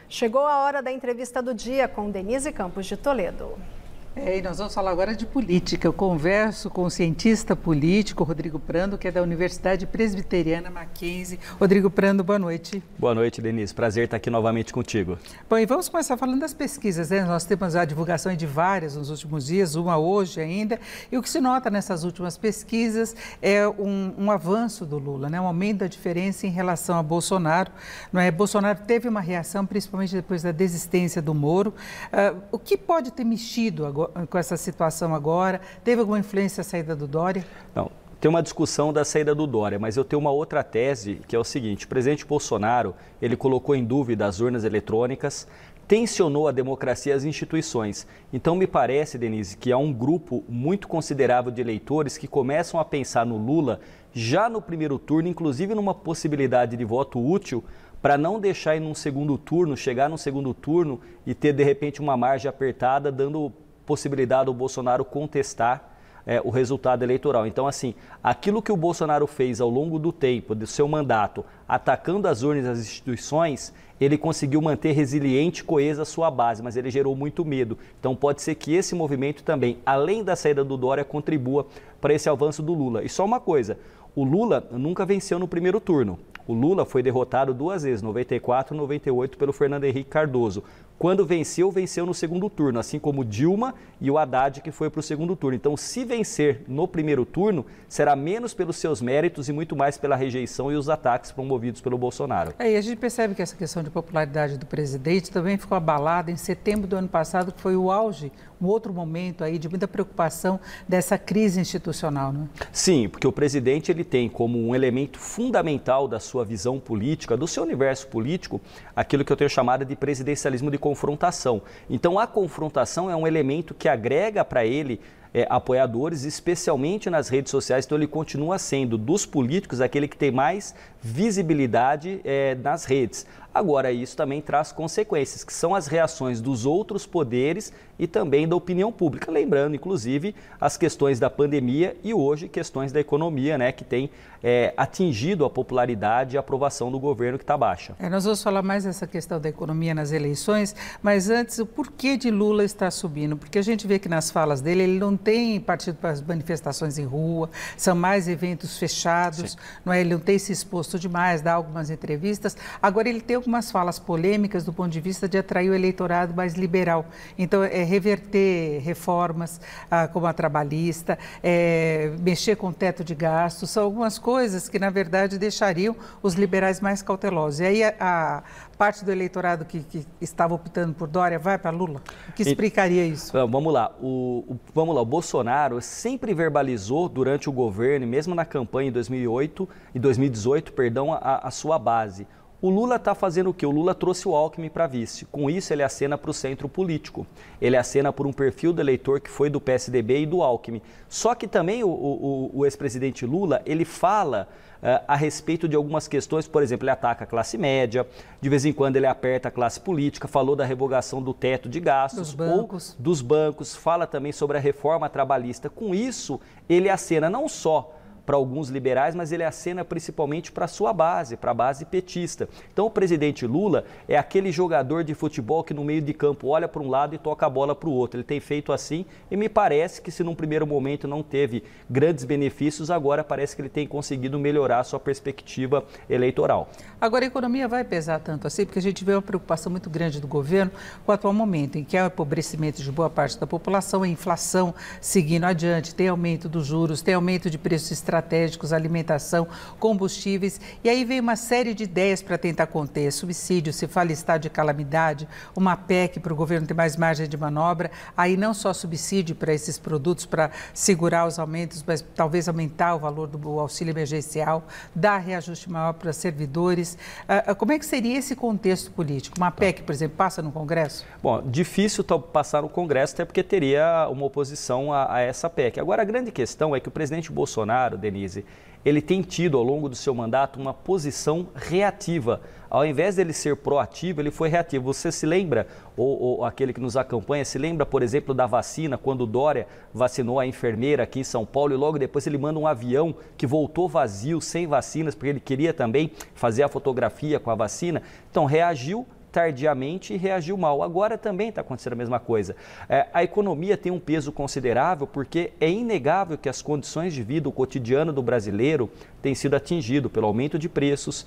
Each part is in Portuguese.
Chegou a hora da entrevista do dia com Denise Campos de Toledo. E nós vamos falar agora de política. Eu converso com o cientista político Rodrigo Prando, que é da Universidade Presbiteriana Mackenzie. Rodrigo Prando, boa noite. Boa noite, Denise. Prazer estar aqui novamente contigo. Bom, e vamos começar falando das pesquisas, né? Nós temos a divulgação de várias nos últimos dias, uma hoje ainda. E o que se nota nessas últimas pesquisas é um avanço do Lula, né? Um aumento da diferença em relação a Bolsonaro. Não é? Bolsonaro teve uma reação, principalmente depois da desistência do Moro. O que pode ter mexido agora com essa situação agora? Teve alguma influência a saída do Dória? Não, tem uma discussão da saída do Dória, mas eu tenho uma outra tese, que é o seguinte: o presidente Bolsonaro, ele colocou em dúvida as urnas eletrônicas, tensionou a democracia e as instituições. Então me parece, Denise, que há um grupo muito considerável de eleitores que começam a pensar no Lula já no primeiro turno, inclusive numa possibilidade de voto útil, para não deixar ir num segundo turno, chegar no segundo turno e ter de repente uma margem apertada, dando possibilidade do Bolsonaro contestar o resultado eleitoral. Então, assim, aquilo que o Bolsonaro fez ao longo do tempo, do seu mandato, atacando as urnas e as instituições, ele conseguiu manter resiliente e coesa a sua base, mas ele gerou muito medo. Então, pode ser que esse movimento também, além da saída do Dória, contribua para esse avanço do Lula. E só uma coisa, o Lula nunca venceu no primeiro turno. O Lula foi derrotado duas vezes, 94 e 98, pelo Fernando Henrique Cardoso. Quando venceu, venceu no segundo turno, assim como Dilma e o Haddad, que foi para o segundo turno. Então, se vencer no primeiro turno, será menos pelos seus méritos e muito mais pela rejeição e os ataques promovidos pelo Bolsonaro. E a gente percebe que essa questão de popularidade do presidente também ficou abalada em setembro do ano passado, que foi o auge, um outro momento aí de muita preocupação dessa crise institucional, não é? Sim, porque o presidente ele tem como um elemento fundamental da sua visão política, do seu universo político, aquilo que eu tenho chamado de presidencialismo de confrontação. Então, a confrontação é um elemento que agrega para ele apoiadores, especialmente nas redes sociais. Então, ele continua sendo, dos políticos, aquele que tem mais visibilidade nas redes. Agora, isso também traz consequências, que são as reações dos outros poderes e também da opinião pública. Lembrando, inclusive, as questões da pandemia e hoje questões da economia, né, que tem atingido a popularidade e a aprovação do governo que está baixa. Nós vamos falar mais dessa questão da economia nas eleições, mas antes, o porquê de Lula estar subindo? Porque a gente vê que nas falas dele, ele não tem partido para as manifestações em rua, são mais eventos fechados, não é? Ele não tem se exposto demais, dá algumas entrevistas. Agora, ele tem algumas falas polêmicas do ponto de vista de atrair o eleitorado mais liberal. Então, reverter reformas como a trabalhista, mexer com o teto de gastos, são algumas coisas que, na verdade, deixariam os liberais mais cautelosos. E aí a parte do eleitorado que estava optando por Dória vai para Lula? O que explicaria isso? Vamos lá. O Bolsonaro sempre verbalizou durante o governo, mesmo na campanha em 2018, a sua base. O Lula está fazendo o quê? O Lula trouxe o Alckmin para vice. Com isso, ele acena para o centro político. Ele acena por um perfil do eleitor que foi do PSDB e do Alckmin. Só que também o ex-presidente Lula, ele fala a respeito de algumas questões. Por exemplo, ele ataca a classe média, de vez em quando ele aperta a classe política, falou da revogação do teto de gastos dos bancos, fala também sobre a reforma trabalhista. Com isso, ele acena não só para alguns liberais, mas ele acena principalmente para a sua base, para a base petista. Então, o presidente Lula é aquele jogador de futebol que no meio de campo olha para um lado e toca a bola para o outro. Ele tem feito assim e me parece que, se num primeiro momento não teve grandes benefícios, agora parece que ele tem conseguido melhorar a sua perspectiva eleitoral. Agora, a economia vai pesar tanto assim, porque a gente vê uma preocupação muito grande do governo com o atual momento, em que há o empobrecimento de boa parte da população, a inflação seguindo adiante, tem aumento dos juros, tem aumento de preços estratégicos, alimentação, combustíveis, e aí vem uma série de ideias para tentar conter subsídio, se fala em estado de calamidade, uma PEC para o governo ter mais margem de manobra, aí não só subsídio para esses produtos para segurar os aumentos, mas talvez aumentar o valor do auxílio emergencial, dar reajuste maior para servidores. Como é que seria esse contexto político? Uma PEC, por exemplo, passa no Congresso? Bom, difícil passar no Congresso, até porque teria uma oposição a essa PEC. Agora, a grande questão é que o presidente Bolsonaro, Denise, ele tem tido ao longo do seu mandato uma posição reativa. Ao invés dele ser proativo, ele foi reativo. Você se lembra, ou aquele que nos acompanha, se lembra, por exemplo, da vacina, quando o Dória vacinou a enfermeira aqui em São Paulo e logo depois ele manda um avião que voltou vazio, sem vacinas, porque ele queria também fazer a fotografia com a vacina. Então, reagiu tardiamente e reagiu mal. Agora também está acontecendo a mesma coisa. A economia tem um peso considerável porque é inegável que as condições de vida, o cotidiano do brasileiro tem sido atingido pelo aumento de preços,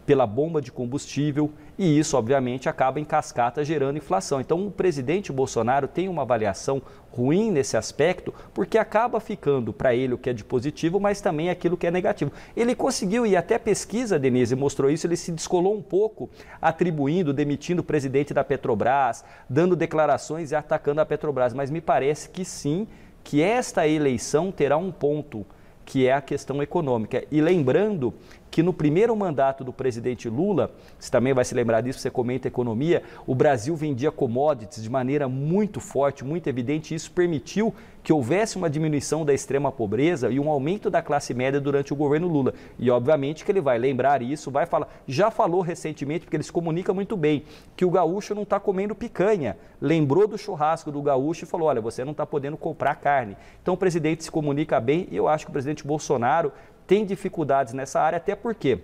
pela bomba de combustível, e isso, obviamente, acaba em cascata gerando inflação. Então, o presidente Bolsonaro tem uma avaliação ruim nesse aspecto, porque acaba ficando para ele o que é de positivo, mas também aquilo que é negativo. Ele conseguiu, e até pesquisa, Denise, mostrou isso, ele se descolou um pouco, atribuindo, demitindo o presidente da Petrobras, dando declarações e atacando a Petrobras, mas me parece que sim, que esta eleição terá um ponto, que é a questão econômica. E lembrando que no primeiro mandato do presidente Lula, você também vai se lembrar disso, você comenta economia, o Brasil vendia commodities de maneira muito forte, muito evidente, e isso permitiu que houvesse uma diminuição da extrema pobreza e um aumento da classe média durante o governo Lula. E obviamente que ele vai lembrar isso, vai falar, já falou recentemente, porque ele se comunica muito bem, que o gaúcho não está comendo picanha. Lembrou do churrasco do gaúcho e falou, olha, você não está podendo comprar carne. Então o presidente se comunica bem e eu acho que o presidente Bolsonaro tem dificuldades nessa área, até porque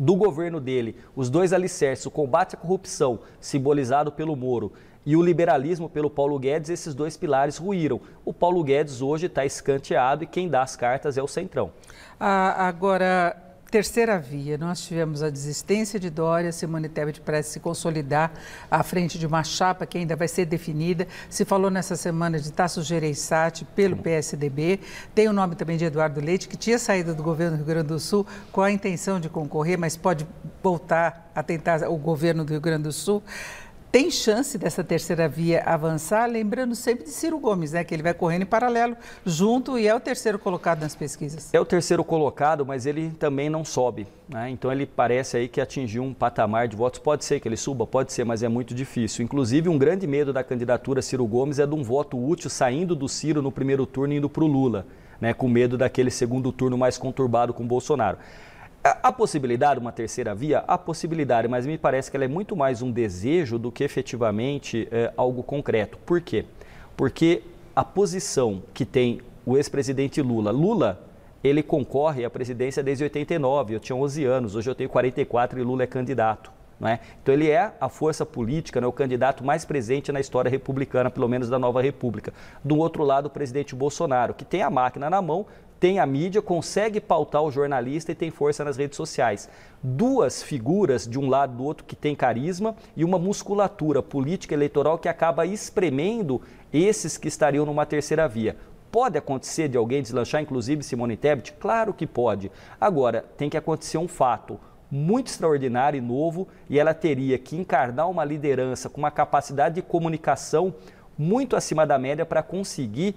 do governo dele, os dois alicerces, o combate à corrupção, simbolizado pelo Moro, e o liberalismo pelo Paulo Guedes, esses dois pilares ruíram. O Paulo Guedes hoje está escanteado e quem dá as cartas é o Centrão. Agora, terceira via, nós tivemos a desistência de Dória, Simone Tebet parece se consolidar à frente de uma chapa que ainda vai ser definida. Se falou nessa semana de Tasso Gereissati pelo PSDB, tem o nome também de Eduardo Leite, que tinha saído do governo do Rio Grande do Sul com a intenção de concorrer, mas pode voltar a tentar o governo do Rio Grande do Sul. Tem chance dessa terceira via avançar, lembrando sempre de Ciro Gomes, né, que ele vai correndo em paralelo junto e é o terceiro colocado nas pesquisas. É o terceiro colocado, mas ele também não sobe, né? Então ele parece aí que atingiu um patamar de votos. Pode ser que ele suba, pode ser, mas é muito difícil. Inclusive, um grande medo da candidatura Ciro Gomes é de um voto útil saindo do Ciro no primeiro turno e indo para o Lula, né, com medo daquele segundo turno mais conturbado com o Bolsonaro. A possibilidade de uma terceira via? A possibilidade, mas me parece que ela é muito mais um desejo do que efetivamente algo concreto. Por quê? Porque a posição que tem o ex-presidente Lula, ele concorre à presidência desde 89, eu tinha 11 anos, hoje eu tenho 44 e Lula é candidato. Não é? Então ele é a força política, né, o candidato mais presente na história republicana, pelo menos da nova república. Do outro lado, o presidente Bolsonaro, que tem a máquina na mão, tem a mídia, consegue pautar o jornalista e tem força nas redes sociais. Duas figuras, de um lado e do outro, que tem carisma e uma musculatura política eleitoral que acaba espremendo esses que estariam numa terceira via. Pode acontecer de alguém deslanchar, inclusive Simone Tebet? Claro que pode. Agora, tem que acontecer um fato muito extraordinário e novo e ela teria que encarnar uma liderança com uma capacidade de comunicação muito acima da média para conseguir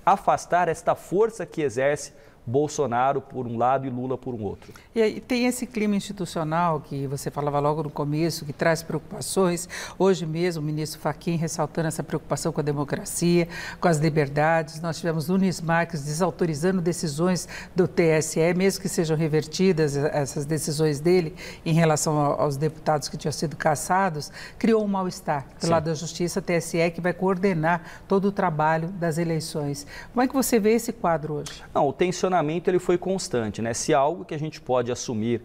afastar esta força que exerce Bolsonaro por um lado e Lula por um outro. E aí tem esse clima institucional que você falava logo no começo, que traz preocupações. Hoje mesmo o ministro Fachin ressaltando essa preocupação com a democracia, com as liberdades. Nós tivemos Nunes Marques desautorizando decisões do TSE, mesmo que sejam revertidas essas decisões dele em relação aos deputados que tinham sido cassados, criou um mal-estar do lado da Justiça, TSE, que vai coordenar todo o trabalho das eleições. Como é que você vê esse quadro hoje? Não, o tensionamento ele foi constante, né? Se algo que a gente pode assumir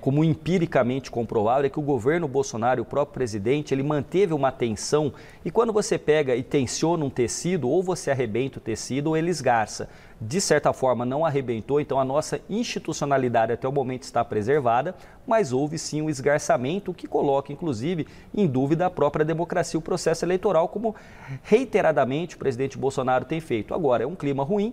como empiricamente comprovável é que o governo Bolsonaro, o próprio presidente, ele manteve uma tensão e quando você pega e tensiona um tecido, ou você arrebenta o tecido ou ele esgarça. De certa forma não arrebentou, então a nossa institucionalidade até o momento está preservada, mas houve sim um esgarçamento que coloca inclusive em dúvida a própria democracia, o processo eleitoral, como reiteradamente o presidente Bolsonaro tem feito. Agora é um clima ruim.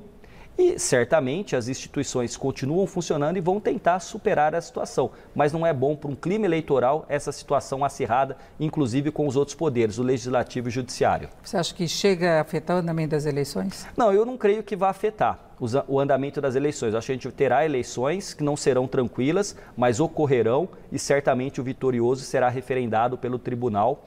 E certamente as instituições continuam funcionando e vão tentar superar a situação. Mas não é bom para um clima eleitoral essa situação acirrada, inclusive com os outros poderes, o Legislativo e o Judiciário. Você acha que chega a afetar o andamento das eleições? Não, eu não creio que vá afetar o andamento das eleições. Acho que a gente terá eleições que não serão tranquilas, mas ocorrerão e certamente o vitorioso será referendado pelo Tribunal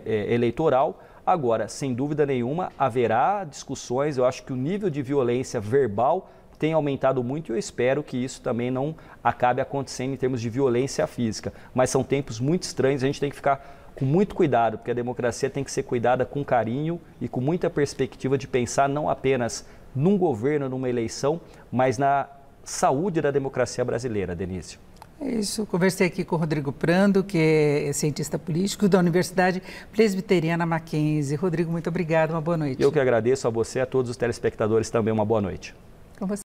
Eleitoral. Agora, sem dúvida nenhuma, haverá discussões. Eu acho que o nível de violência verbal tem aumentado muito e eu espero que isso também não acabe acontecendo em termos de violência física. Mas são tempos muito estranhos, a gente tem que ficar com muito cuidado, porque a democracia tem que ser cuidada com carinho e com muita perspectiva de pensar não apenas num governo, numa eleição, mas na saúde da democracia brasileira, Denise. É isso, conversei aqui com o Rodrigo Prando, que é cientista político da Universidade Presbiteriana Mackenzie. Rodrigo, muito obrigado, uma boa noite. Eu que agradeço a você e a todos os telespectadores também, uma boa noite. Com você.